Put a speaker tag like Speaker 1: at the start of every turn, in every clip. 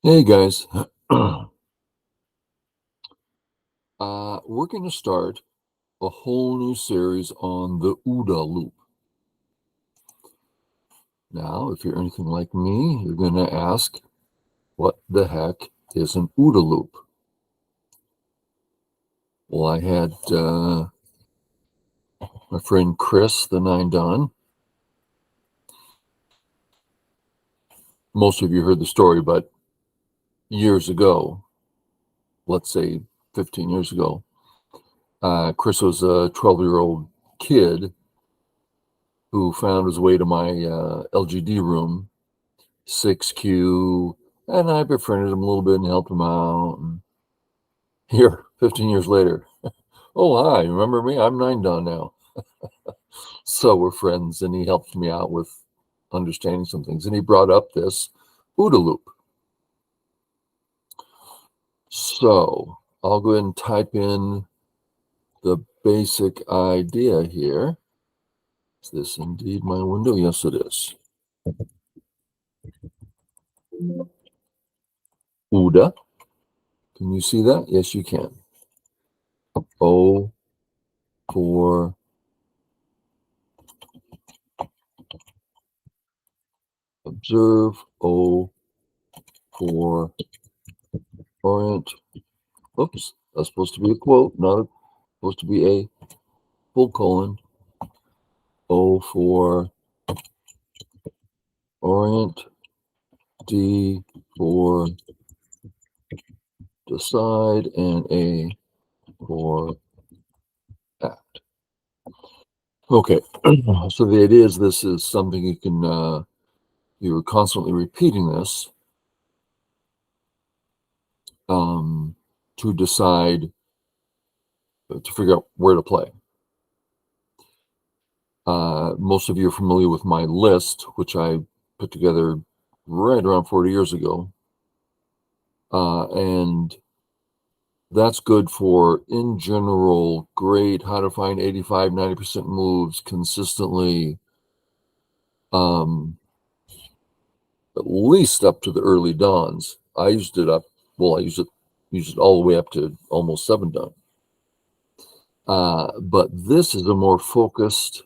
Speaker 1: Hey guys, we're going to start a whole new series on the OODA loop. Now, if you're anything like me, you're going to ask, what the heck is an OODA loop? Well, I had my friend Chris, the Nine Don. Most of you heard the story, but years ago, let's say 15 years ago, Chris was a 12-year-old kid who found his way to my LGD room, 6Q, and I befriended him a little bit and helped him out. And here, 15 years later, oh, hi, remember me? I'm Nine Don now. So we're friends, and he helped me out with understanding some things. And he brought up this OODA loop. So I'll go ahead and type in the basic idea here. Is this indeed my window? Yes, it is. OODA. Can you see that? Yes, you can. O for observe, O for orient. Oops, that's supposed to be a quote, not supposed to be a full colon. O for orient, D for decide, and A for act. Okay, so the idea is this is something you can, you're constantly repeating this to decide, to figure out where to play. Most of you are familiar with my list, which I put together right around 40 years ago. And that's good for, in general, great, how to find 85, 90% moves consistently, at least up to the early dawns. I used it all the way up to almost 7 dawn. But this is a more focused,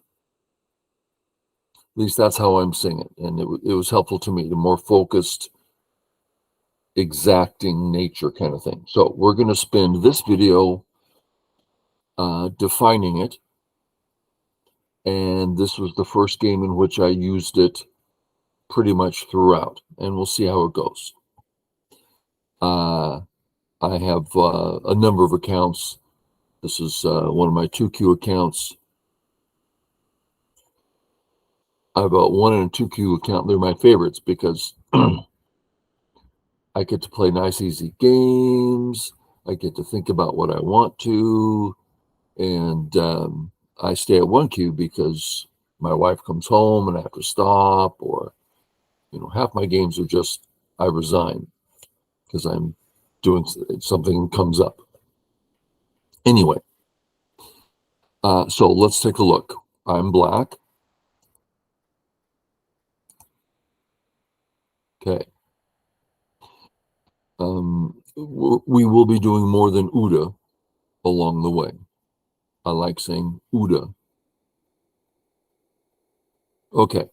Speaker 1: at least that's how I'm seeing it. And it was helpful to me, the more focused, exacting nature kind of thing. So we're going to spend this video defining it. And this was the first game in which I used it pretty much throughout. And we'll see how it goes. I have a number of accounts. This is one of my 2Q accounts. I have a 1 and a 2Q account. They're my favorites because I get to play nice, easy games. I get to think about what I want to. And I stay at 1Q because my wife comes home and I have to stop, or, half my games are just, I resign because I'm doing something comes up. Anyway, so let's take a look. I'm black. Okay. We will be doing more than OODA along the way. I like saying OODA. Okay.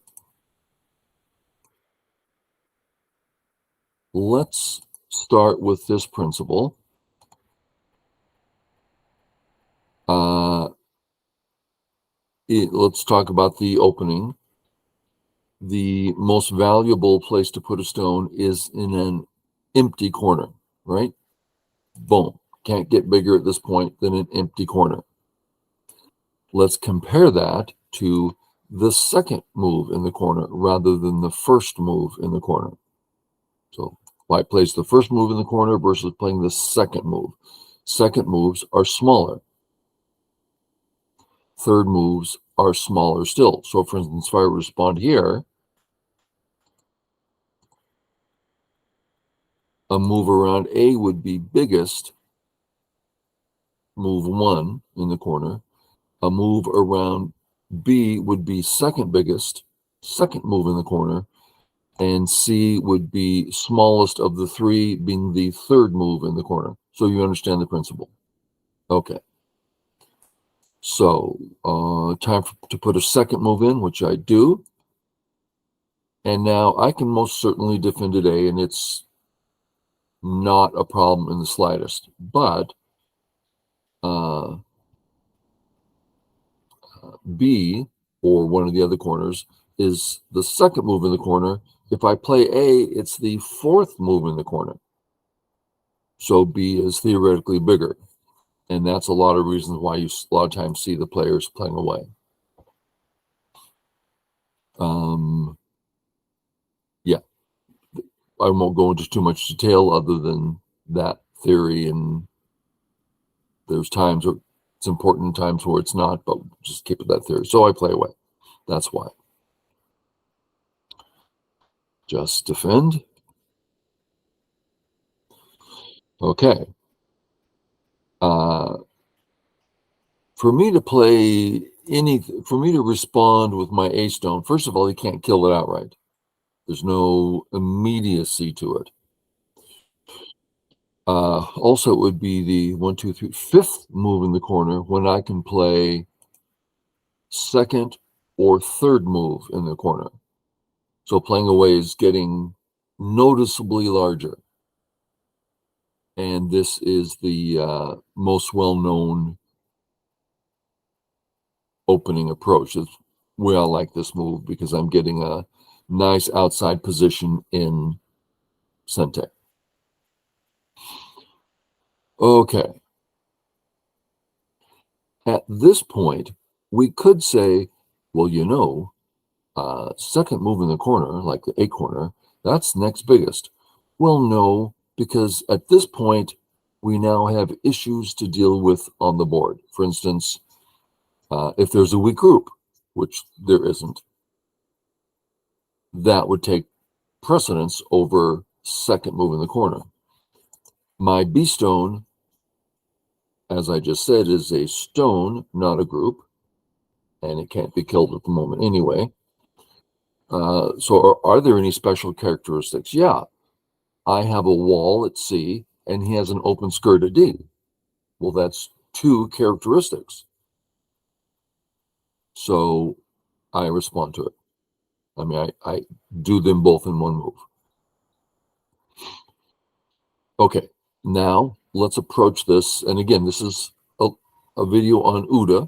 Speaker 1: Let's start with this principle. Let's talk about the opening. The most valuable place to put a stone is in an empty corner, right? Boom. Can't get bigger at this point than an empty corner. Let's compare that to the second move in the corner rather than the first move in the corner. So why place the first move in the corner versus playing the second move? Second moves are smaller. Third moves are smaller still. So for instance, if I respond here, a move around A would be biggest, move 1 in the corner. A move around B would be second biggest, second move in the corner. and C would be smallest of the three, being the third move in the corner. So you understand the principle. Okay. So time to put a second move in, which I do. And now I can most certainly defend at A, and it's not a problem in the slightest. But B, or one of the other corners, is the second move in the corner. If I play A, it's the fourth move in the corner. So B is theoretically bigger. And that's a lot of reasons why you a lot of times see the players playing away. Yeah, I won't go into too much detail other than that theory, and there's times where it's important, times where it's not, but just keep it that theory. So I play away. That's why. Just defend. Okay. For me to play anything, for me to respond with my A stone, first of all, you can't kill it outright. There's no immediacy to it. Also, it would be the 1, 2, 3, fifth move in the corner when I can play second or third move in the corner. So playing away is getting noticeably larger. And this is the most well-known opening approach. It's why I like this move, because I'm getting a nice outside position in Sente. Okay. At this point, we could say, well, you know, second move in the corner, like the A corner, that's next biggest. Well, no, because at this point, we now have issues to deal with on the board. For instance, if there's a weak group, which there isn't, that would take precedence over second move in the corner. My B stone, as I just said, is a stone, not a group, and it can't be killed at the moment anyway. So are there any special characteristics? Yeah, I have a wall at C, and he has an open skirt at D. Well, that's two characteristics. So I respond to it. I mean, I do them both in one move. Okay, now let's approach this. And again, this is a video on OODA,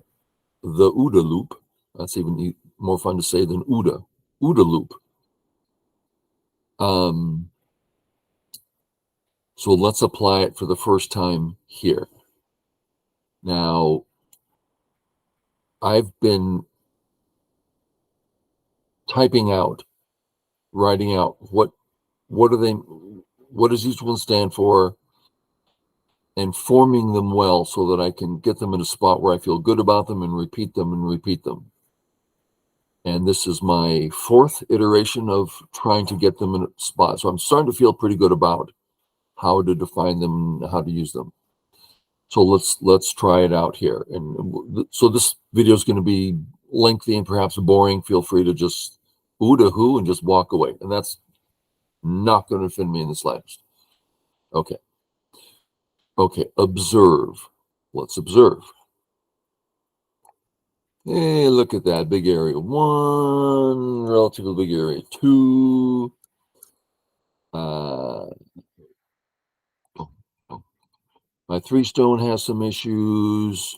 Speaker 1: the OODA loop. That's even more fun to say than OODA. OODA loop. So let's apply it for the first time here. Now, I've been typing out, writing out what does each one stand for, and forming them well so that I can get them in a spot where I feel good about them and repeat them and repeat them. And this is my fourth iteration of trying to get them in a spot. So I'm starting to feel pretty good about how to define them and how to use them. So let's try it out here. And so this video is going to be lengthy and perhaps boring. Feel free to just OODA who and just walk away. And that's not going to offend me in the slightest. Okay. Okay, observe. Let's observe. Hey, look at that. Big area 1, relatively big area 2. Oh, oh. My 3 stone has some issues.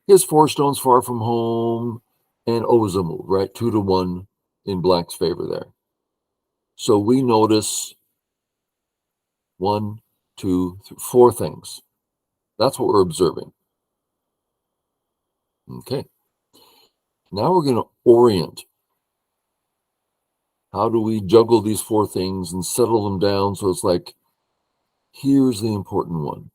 Speaker 1: His 4 stone's far from home. And is a move, right? 2 to 1 in black's favor there. So we notice 1, 2, 3, 4 things. That's what we're observing. Okay. Now we're going to orient. How do we juggle these 4 things and settle them down so it's like, here's the important one.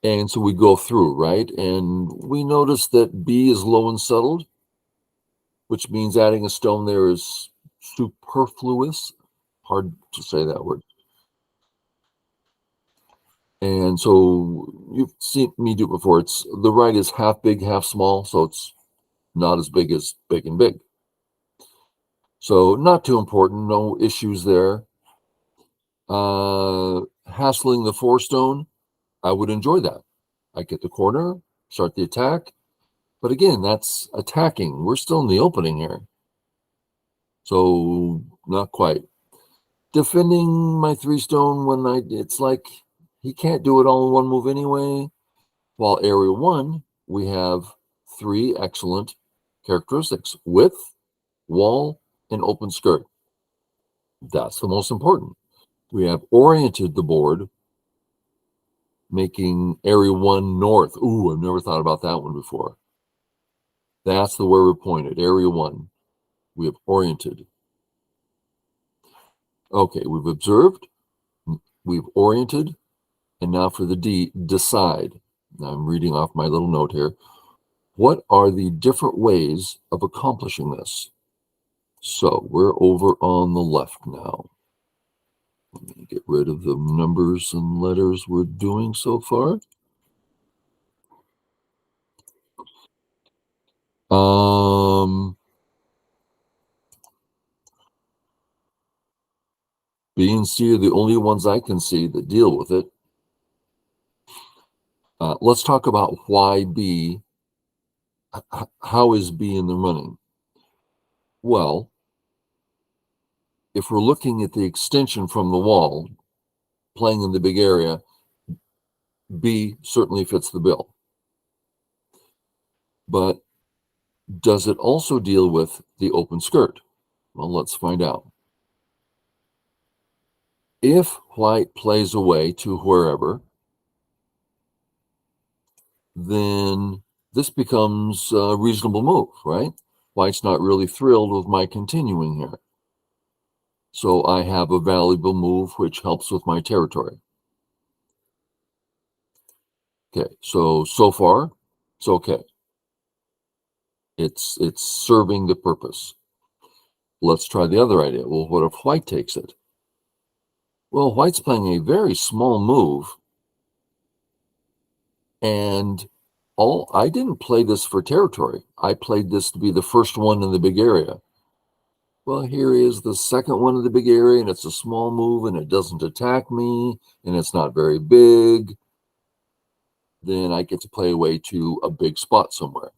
Speaker 1: And so we go through, right? And we notice that B is low and settled, which means adding a stone there is superfluous. Hard to say that word. And so you've seen me do it before. The right is half big, half small, so it's not as big as big and big. So not too important, no issues there. Hassling the 4-stone, I would enjoy that. I get the corner, start the attack. But again, that's attacking. We're still in the opening here. So not quite. Defending my 3-stone when it's like he can't do it all in one move anyway. While area 1, we have 3 excellent characteristics: width, wall, and open skirt. That's the most important. We have oriented the board, making area 1 north. Ooh, I've never thought about that one before. That's the way we're pointed, area 1. We have oriented. Okay, we've observed, we've oriented, and now for the D, decide. Now I'm reading off my little note here. What are the different ways of accomplishing this? So we're over on the left now. Let me get rid of the numbers and letters we're doing so far. B and C are the only ones I can see that deal with it. Let's talk about why B. How is B in the running? Well, if we're looking at the extension from the wall, playing in the big area, B certainly fits the bill. But does it also deal with the open skirt? Well, let's find out. If white plays away to wherever, then this becomes a reasonable move, right? White's not really thrilled with my continuing here. So I have a valuable move which helps with my territory. Okay, so far, it's okay. It's serving the purpose. Let's try the other idea. Well, what if white takes it? Well, white's playing a very small move, and I didn't play this for territory. I played this to be the first one in the big area. Well, here is the second one in the big area, and it's a small move, and it doesn't attack me, and it's not very big. Then I get to play away to a big spot somewhere.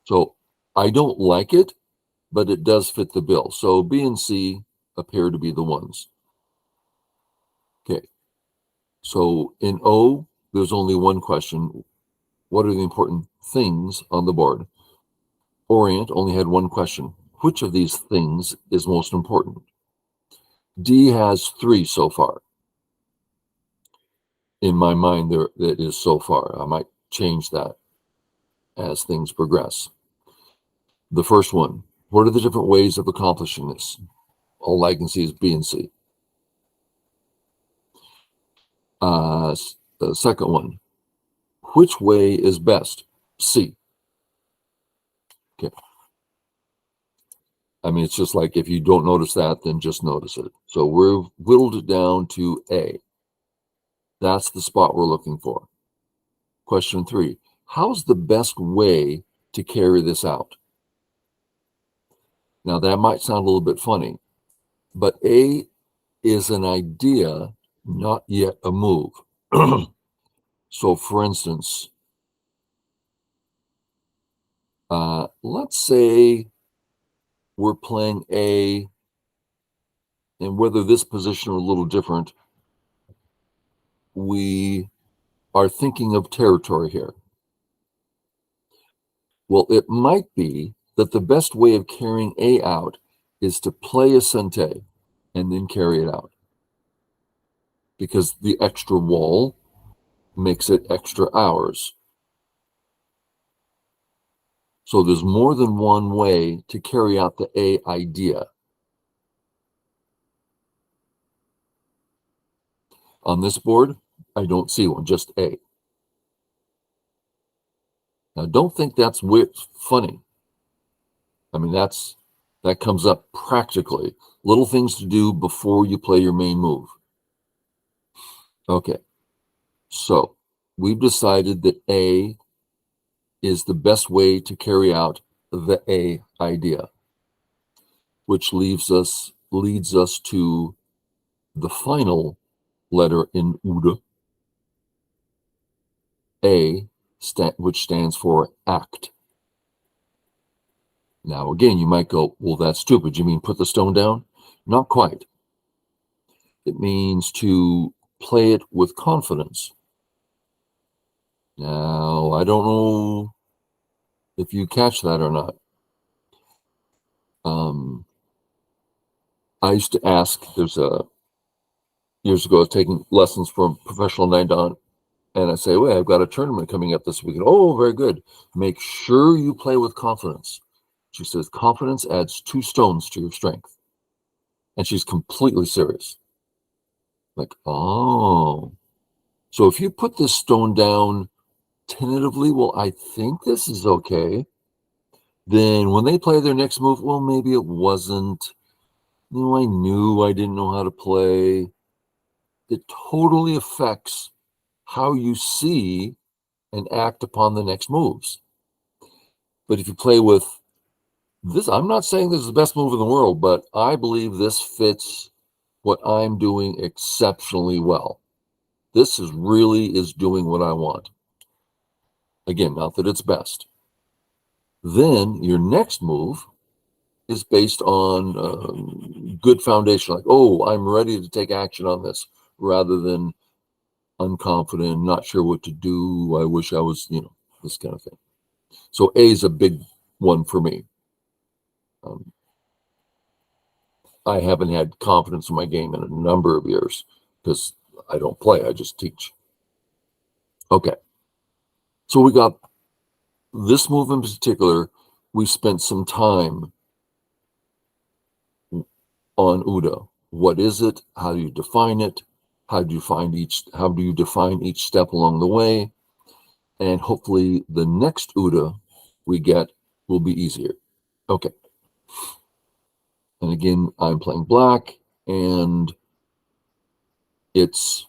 Speaker 1: So I don't like it, but it does fit the bill. So B and C appear to be the ones. Okay. So in O, there's only one question. What are the important things on the board? Orient only had one question. Which of these things is most important? D has 3 so far. In my mind, that is so far. I might change that as things progress. The first one, what are the different ways of accomplishing this? All I can see is B and C. The second one, which way is best? C. Okay. I mean, it's just like if you don't notice that, then just notice it. So we've whittled it down to A. That's the spot we're looking for. Question 3, how's the best way to carry this out? Now, that might sound a little bit funny, but A is an idea, not yet a move. So, for instance, let's say we're playing A, and whether this position or a little different, we are thinking of territory here. Well, it might be that the best way of carrying A out is to play a sente and then carry it out, because the extra wall makes it extra hours. So there's more than one way to carry out the A idea. On this board, I don't see one, just A. Now, don't think that's weird, funny. I mean, that comes up practically. Little things to do before you play your main move. Okay, so we've decided that A is the best way to carry out the A idea. which leads us to the final letter in OODA, A, which stands for act. Now, again, you might go, well, that's stupid. You mean put the stone down? Not quite. It means to play it with confidence. Now, I don't know if you catch that or not. I used to ask, years ago, I was taking lessons from Professional Night On, and I say, well, I've got a tournament coming up this weekend. Oh, very good. Make sure you play with confidence. She says, confidence adds 2 stones to your strength. And she's completely serious. Like, oh. So if you put this stone down tentatively, well, I think this is okay. Then when they play their next move, well, maybe it wasn't. I knew I didn't know how to play. It totally affects how you see and act upon the next moves. But if you play with this, I'm not saying this is the best move in the world, but I believe this fits what I'm doing exceptionally well. This really is doing what I want. Again, not that it's best. Then your next move is based on good foundation, like, oh, I'm ready to take action on this, rather than unconfident, not sure what to do. I wish I was, this kind of thing. So A is a big one for me. I haven't had confidence in my game in a number of years because I don't play, I just teach. Okay. So we got this move in particular. We spent some time on OODA. What is it? How do you define it? How do you define each step along the way? And hopefully the next OODA we get will be easier. Okay. And again, I'm playing black, and this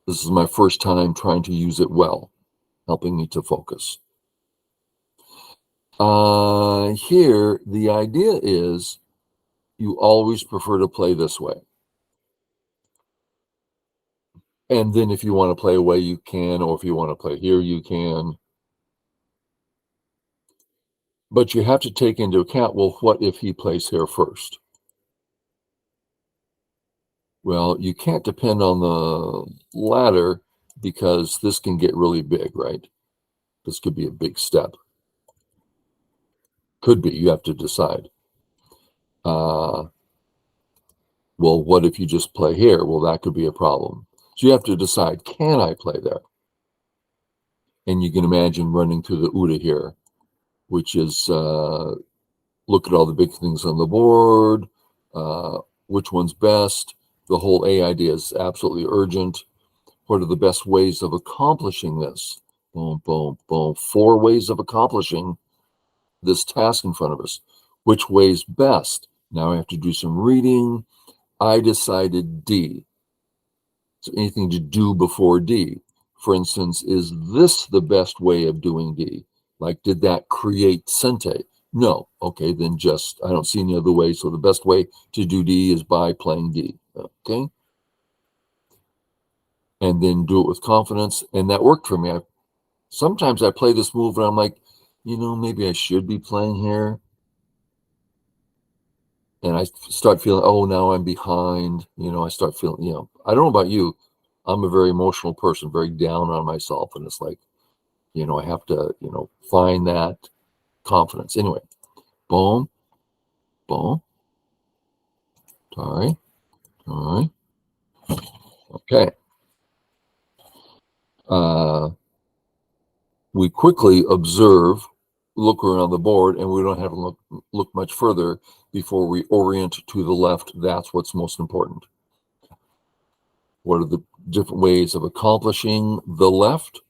Speaker 1: is my first time trying to use it well, helping me to focus. Here, the idea is you always prefer to play this way. And then if you want to play away, you can, or if you want to play here, you can. But you have to take into account, well, what if he plays here first? Well, you can't depend on the ladder because this can get really big, right? This could be a big step. Could be, you have to decide. Well, what if you just play here? Well, that could be a problem. So you have to decide, can I play there? And you can imagine running through the OODA here, which is look at all the big things on the board, which one's best. The whole A idea is absolutely urgent. What are the best ways of accomplishing this? Boom, boom, boom. 4 ways of accomplishing this task in front of us. Which way's best? Now I have to do some reading. I decided D. So anything to do before D. For instance, is this the best way of doing D? Like, did that create Sente? No. Okay, then I don't see any other way. So the best way to do D is by playing D. Okay. And then do it with confidence. And that worked for me. Sometimes I play this move and I'm like, maybe I should be playing here. And I start feeling, oh, now I'm behind. I start feeling, I don't know about you. I'm a very emotional person, very down on myself. And it's like, I have to, find that confidence. Anyway, boom, boom. All right. All right. Okay. We quickly observe, look around the board, and we don't have to look much further before we orient to the left. That's what's most important. What are the different ways of accomplishing the left?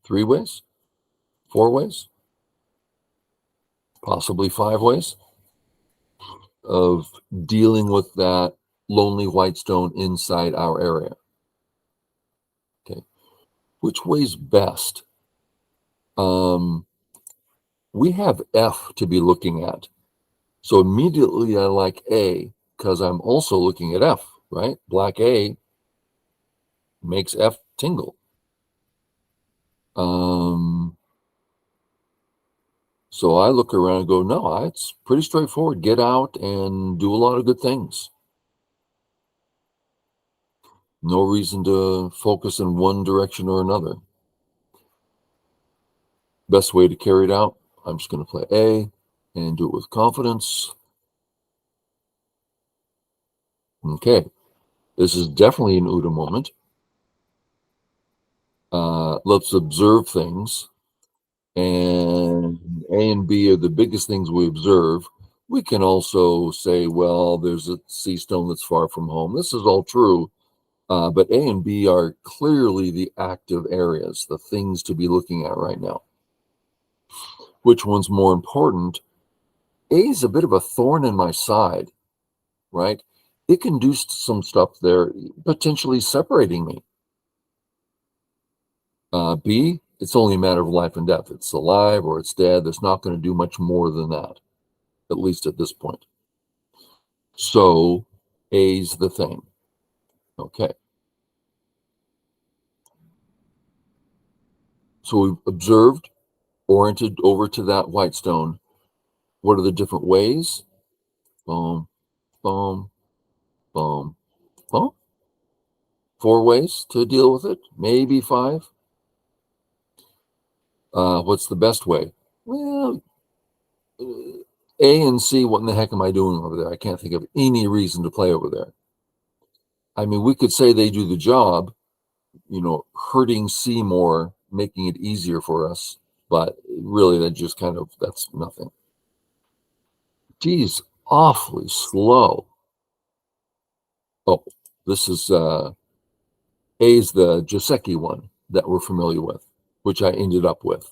Speaker 1: Three ways? 4 ways? Possibly 5 ways of dealing with that lonely white stone inside our area. Okay. Which way's best? We have F to be looking at. So immediately I like A because I'm also looking at F, right? Black A makes F tingle. So I look around and go, no, it's pretty straightforward. Get out and do a lot of good things. No reason to focus in one direction or another. Best way to carry it out, I'm just going to play A and do it with confidence. Okay, this is definitely an OODA moment. Let's observe things. And A and B are the biggest things we observe. We can also say, well, there's a C stone that's far from home. This is all true. But A and B are clearly the active areas, the things to be looking at right now. Which one's more important? A is a bit of a thorn in my side, right? It can do some stuff there, potentially separating me. B, it's only a matter of life and death. It's alive or it's dead. It's not going to do much more than that, at least at this point. So A's the thing. Okay. So we've observed, oriented over to that white stone. What are the different ways? Boom, boom, boom, boom. 4 ways to deal with it, maybe 5. What's the best way? Well, A and C, what in the heck am I doing over there? I can't think of any reason to play over there. I mean, we could say they do the job, hurting C more, making it easier for us, but really that's nothing. Geez, awfully slow. Oh, this is A's the Joseki one that we're familiar with, which I ended up with.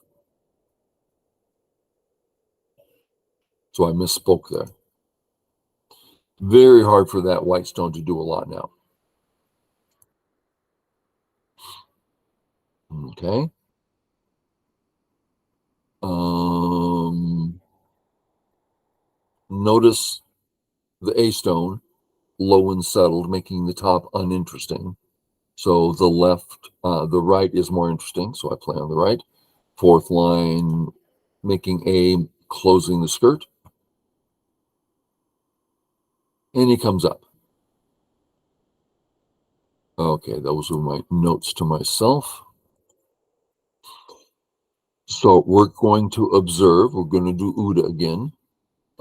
Speaker 1: So I misspoke there. Very hard for that white stone to do a lot now. Okay. Notice the A stone, low and settled, making the top uninteresting. So the right is more interesting. So I play on the right. 4th line, making A, closing the skirt. And he comes up. Okay, those were my notes to myself. So we're going to observe. We're going to do OODA again.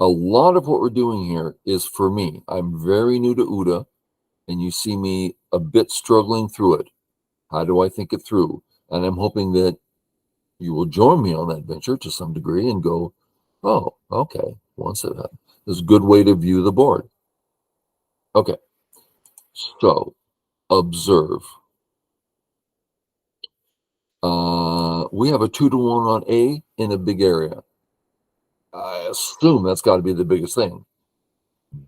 Speaker 1: A lot of what we're doing here is for me. I'm very new to OODA, and you see me a bit struggling through it. How do I think it through? And I'm hoping that you will join me on that venture to some degree and go, oh, okay, this is a good way to view the board. Okay, so observe. We have a 2-to-1 on A in a big area. I assume that's got to be the biggest thing.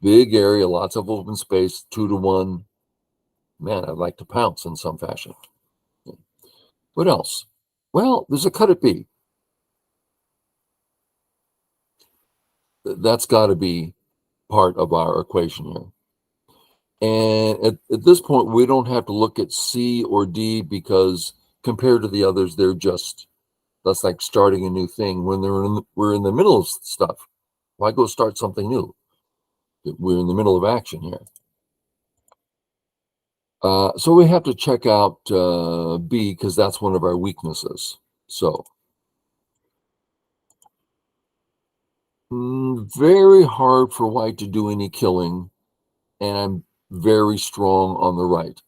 Speaker 1: Big area, lots of open space, 2-to-1. Man, I'd like to pounce in some fashion. What else? Well, there's a cut at B. That's got to be part of our equation here. And at this point, we don't have to look at C or D because compared to the others, that's like starting a new thing. When we're in the middle of stuff, why go start something new? We're in the middle of action here. So we have to check out B because that's one of our weaknesses. So very hard for white to do any killing, and I'm very strong on the right.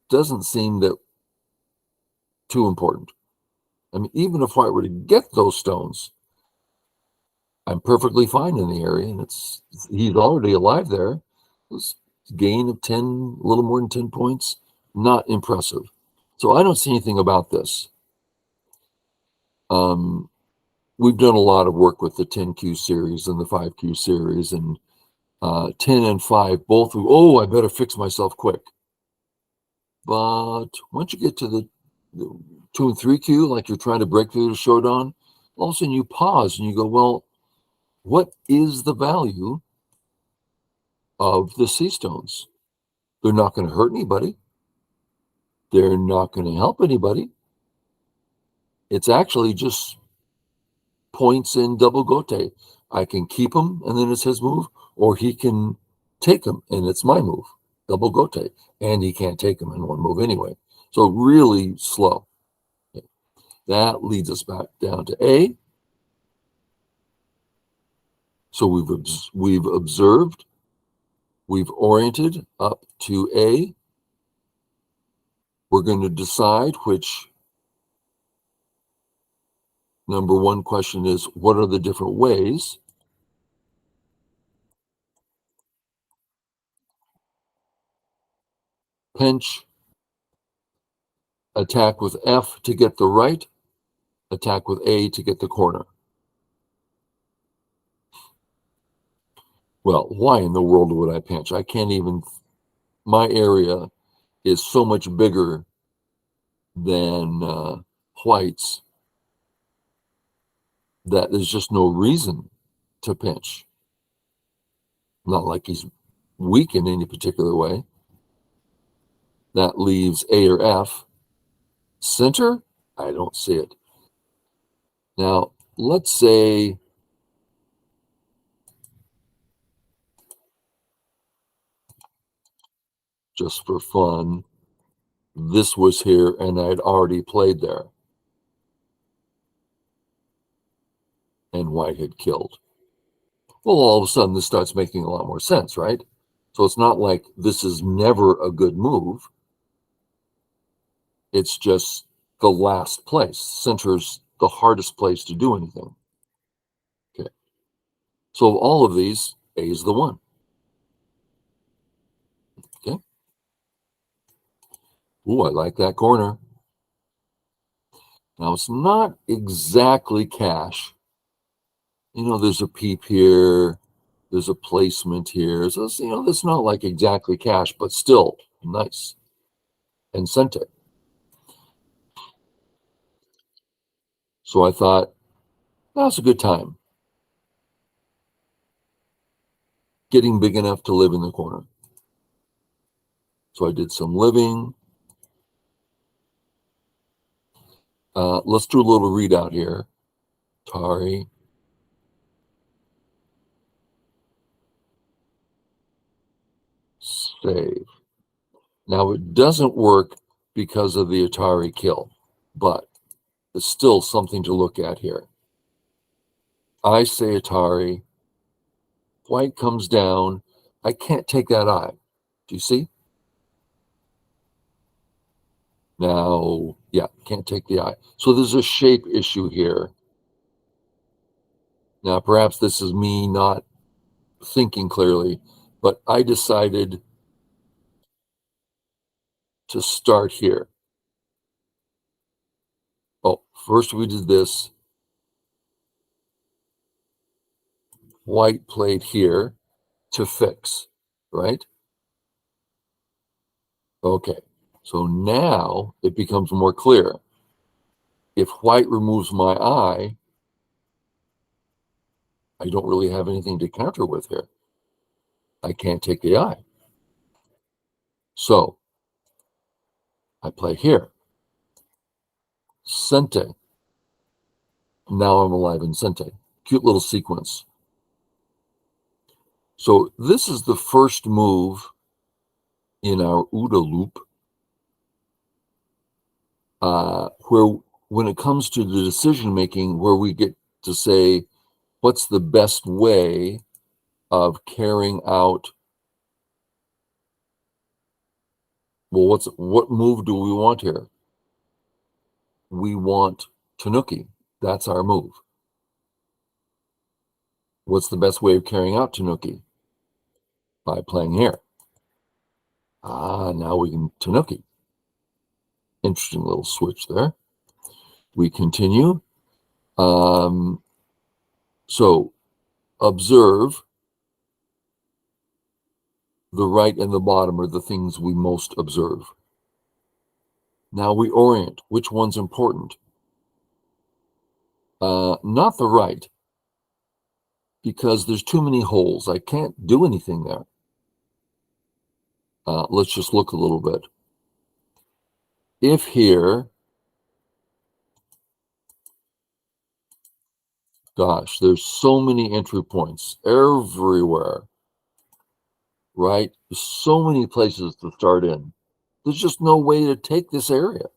Speaker 1: Doesn't seem that too important. I mean, even if white were to get those stones, I'm perfectly fine in the area, and he's already alive there. This gain of 10, a little more than 10 points, not impressive. So I don't see anything about this. We've done a lot of work with the 10Q series and the 5Q series, and 10 and 5 both. Oh, I better fix myself quick. But once you get to the 2 and 3 queue, like you're trying to break through the showdown, all of a sudden you pause and you go, well, what is the value of the sea stones? They're not going to hurt anybody. They're not going to help anybody. It's actually just points in double gote. I can keep him and then it's his move, or he can take him and it's my move, double gote, and he can't take him in one move anyway. So really slow. That leads us back down to A. So we've observed, we've oriented up to A. We're going to decide which number one question is, what are the different ways? Pinch, attack with F to get the right, attack with A to get the corner. Well, why in the world would I pinch? I can't even, my area is so much bigger than White's that there's just no reason to pinch. Not like he's weak in any particular way. That leaves A or F. Center, I don't see it. Now, let's say just for fun, this was here and I'd already played there. And White had killed. Well, all of a sudden, this starts making a lot more sense, right? So it's not like this is never a good move. It's just the last place. Center's the hardest place to do anything. Okay. So all of these, A is the one. Okay. Ooh, I like that corner. Now, it's not exactly cash. You know, there's a peep here. There's a placement here. So, you know, that's not like exactly cash, but still nice. And sent it. So I thought, that's a good time. Getting big enough to live in the corner. So I did some living. Let's do a little readout here. Atari. Save. Now it doesn't work because of the Atari kill, but it's still something to look at here. I say Atari. White comes down. I can't take that eye. Do you see? Now, yeah, can't take the eye. So there's a shape issue here. Now, perhaps this is me not thinking clearly, but I decided to start here. Oh, first we did this. White played here to fix, right? Okay, so now it becomes more clear. If White removes my eye, I don't really have anything to counter with here. I can't take the eye. So I play here. Sente. Now I'm alive in Sente. Cute little sequence. So this is the first move in our OODA loop where when it comes to the decision making, where we get to say, what's the best way of carrying out, well, what move do we want here? We want Tanuki. That's our move. What's the best way of carrying out Tanuki? By playing here. Now we can Tanuki. Interesting little switch there. We continue. So observe. The right and the bottom are the things we most observe. Now we orient. Which one's important? Not the right, because there's too many holes. I can't do anything there. Let's just look a little bit. If here, gosh, there's so many entry points everywhere, right? There's so many places to start in. There's just no way to take this area.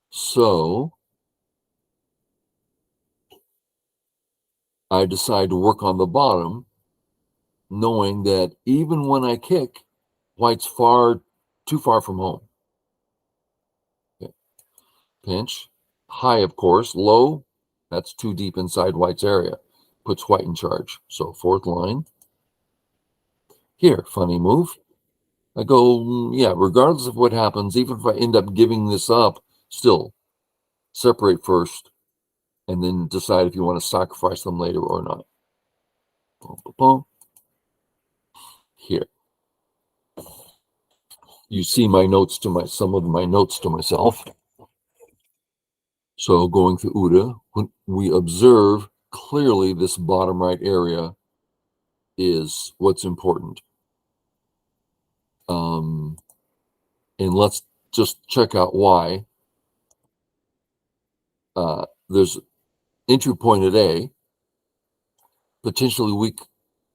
Speaker 1: So I decide to work on the bottom, knowing that even when I kick, white's too far from home. Okay. Pinch, high, of course, low, that's too deep inside white's area. Puts white in charge. So fourth line. Here, funny move. I go, yeah, regardless of what happens, even if I end up giving this up, still separate first and then decide if you want to sacrifice them later or not. Boom, boom, boom. Here. You see my notes to some of my notes to myself. So going through OODA, when we observe clearly this bottom right area is what's important. And let's just check out why. There's entry point at A, potentially weak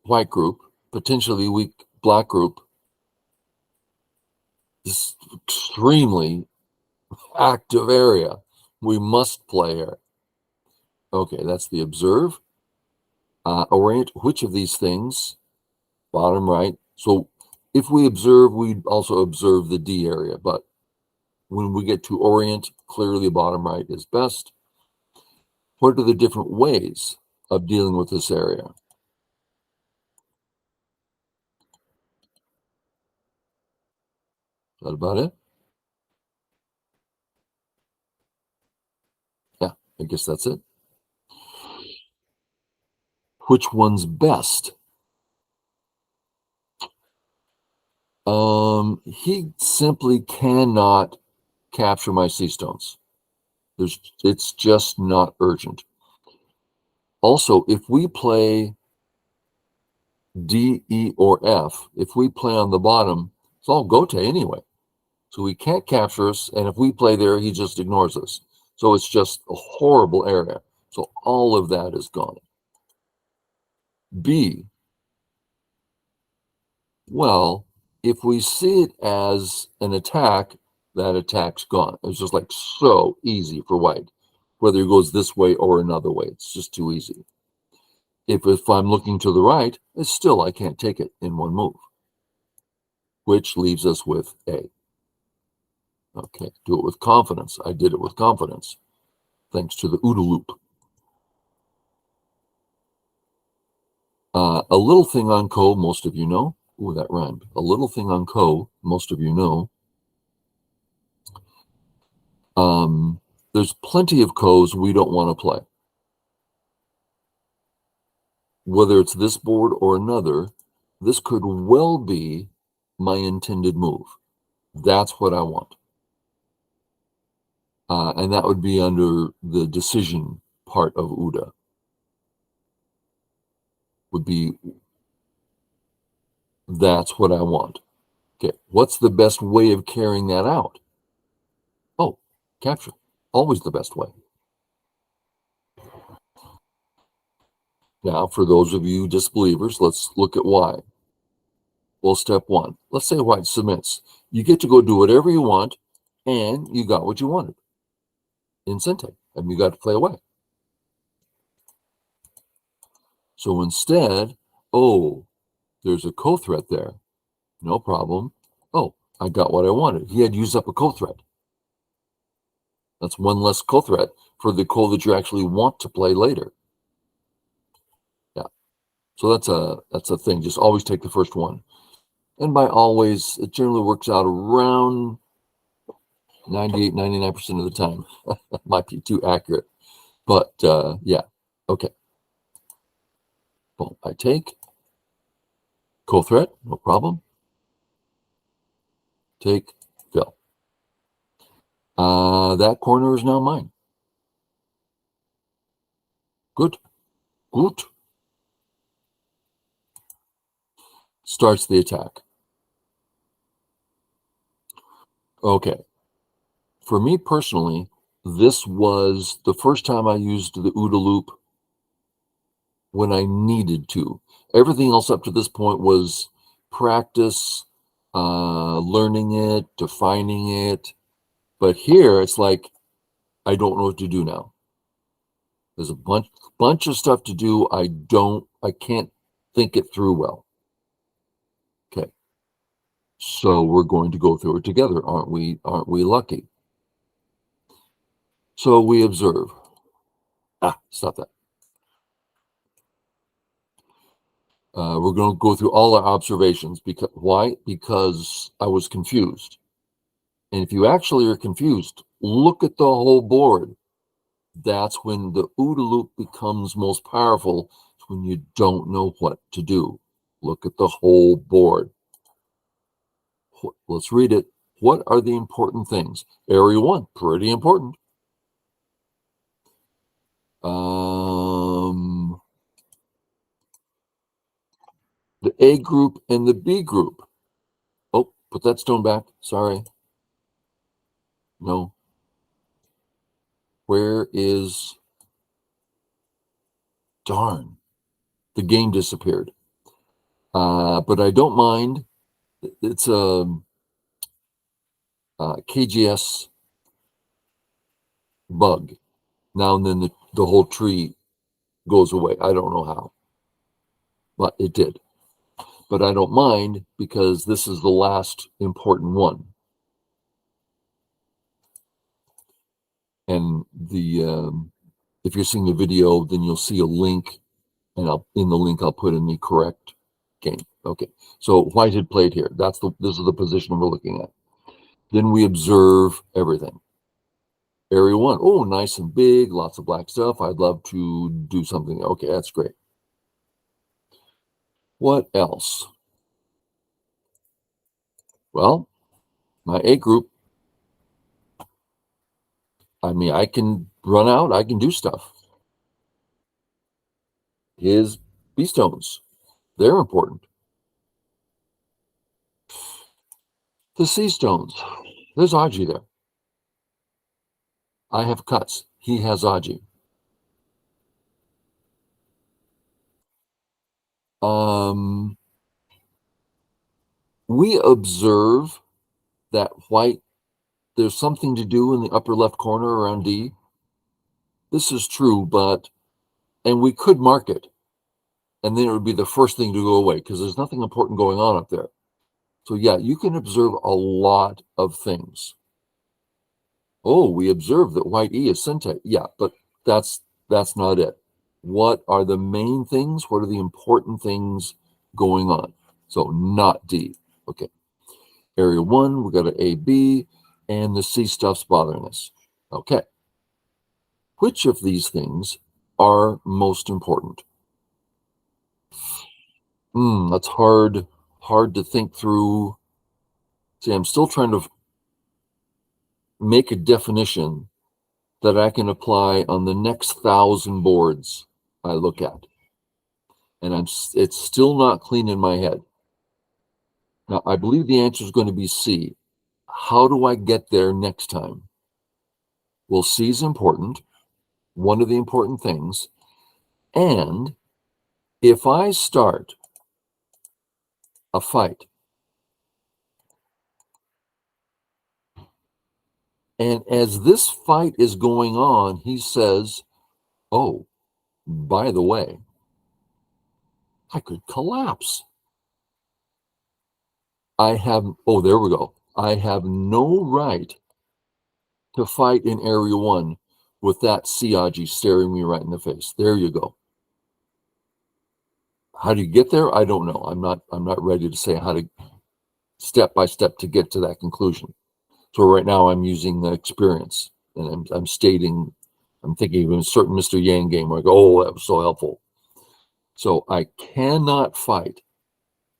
Speaker 1: white group, potentially weak black group. This extremely active area. We must play here. Okay, that's the observe. Orient which of these things, bottom right. So if we observe, we also observe the D area, but when we get to orient, clearly bottom right is best. What are the different ways of dealing with this area? Is that about it? Yeah, I guess that's it. Which one's best? He simply cannot capture my C stones. It's just not urgent. Also, if we play D, E, or F, if we play on the bottom, it's all gote anyway. So he can't capture us, and if we play there, he just ignores us. So it's just a horrible area. So all of that is gone. B, well, if we see it as an attack, that attack's gone. It's just like so easy for white, whether it goes this way or another way. It's just too easy. If I'm looking to the right, it's still, I can't take it in one move, which leaves us with A. Okay, do it with confidence. I did it with confidence, thanks to the OODA loop. A little thing on Co, most of you know. Ooh, that rhymed. A little thing on Co, most of you know. There's plenty of Co's we don't want to play. Whether it's this board or another, this could well be my intended move. That's what I want. And that would be under the decision part of OODA. Would be, that's what I want. Okay, what's the best way of carrying that out? Oh, capture. Always the best way. Now, for those of you disbelievers, let's look at why. Well, step one, let's say white submits. You get to go do whatever you want, and you got what you wanted in Sente, and you got to play away. So instead, oh, there's a co-threat there. No problem. Oh, I got what I wanted. He had used up a co-threat. That's one less co-threat for the co that you actually want to play later. Yeah. So that's a thing. Just always take the first one. And by always, it generally works out around 98, 99% of the time. That might be too accurate. But yeah. Okay. Well, I take co-threat, no problem. Take, fill. That corner is now mine. Good. Good. Starts the attack. Okay. For me personally, this was the first time I used the OODA loop when I needed to. Everything else up to this point was practice, learning it, defining it. But here it's like, I don't know what to do now. There's a bunch of stuff to do. I can't think it through well. Okay. So we're going to go through it together. Aren't we lucky? So we observe. Stop that. We're going to go through all our observations. Why? Because I was confused. And if you actually are confused, look at the whole board. That's when the OODA loop becomes most powerful. It's when you don't know what to do. Look at the whole board. Let's read it. What are the important things? Area 1, pretty important. The A group and the B group. Oh, put that stone back. Sorry. No. Where is... Darn. The game disappeared. But I don't mind. It's a KGS bug. Now and then the whole tree goes away. I don't know how, but it did. But I don't mind because this is the last important one. And if you're seeing the video, then you'll see a link, and in the link I'll put in the correct game. Okay, so white had played here. This is the position we're looking at. Then we observe everything. Area 1, oh, nice and big, lots of black stuff. I'd love to do something. Okay, that's great. What else? Well, my A group, I mean, I can run out, I can do stuff. His B stones, they're important. The C stones, there's Aji there. I have cuts. He has Aji. We observe that white, there's something to do in the upper left corner around D. This is true, and we could mark it, and then it would be the first thing to go away because there's nothing important going on up there. So yeah, you can observe a lot of things. Oh, we observe that white E is syntax. Yeah, but that's not it. What are the main things? What are the important things going on? So not D. Okay. Area 1, we got an A, B, and the C stuff's bothering us. Okay. Which of these things are most important? That's hard to think through. See, I'm still trying to make a definition that I can apply on the next 1,000 boards I look at. And it's still not clean in my head. Now, I believe the answer is going to be C. How do I get there next time? Well, C is important, one of the important things. And if I start a fight, and as this fight is going on, he says, oh, by the way, I could collapse. There we go. I have no right to fight in area 1 with that Siaji staring me right in the face. There you go. How do you get there? I don't know. I'm not ready to say how to step by step to get to that conclusion. So right now I'm using the experience, and I'm thinking of a certain Mr. Yang game where I go, oh, that was so helpful. So I cannot fight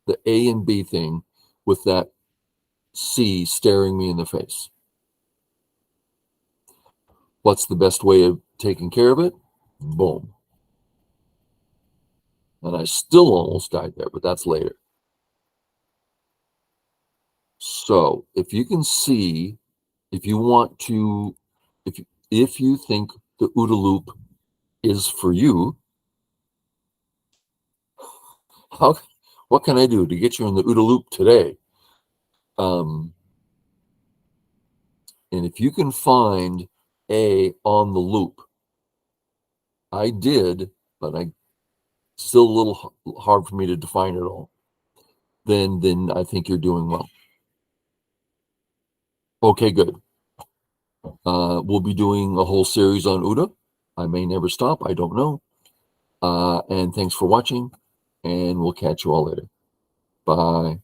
Speaker 1: the A and B thing with that C staring me in the face. What's the best way of taking care of it? Boom. And I still almost died there, but that's later. So if you can see, if you want to, if you think the OODA loop is for you, what can I do to get you in the OODA loop today? And if you can find A on the loop, I did, but I still a little hard for me to define it all. Then I think you're doing well. Okay, good. We'll be doing a whole series on OODA. I may never stop. I don't know. And thanks for watching, and we'll catch you all later. Bye.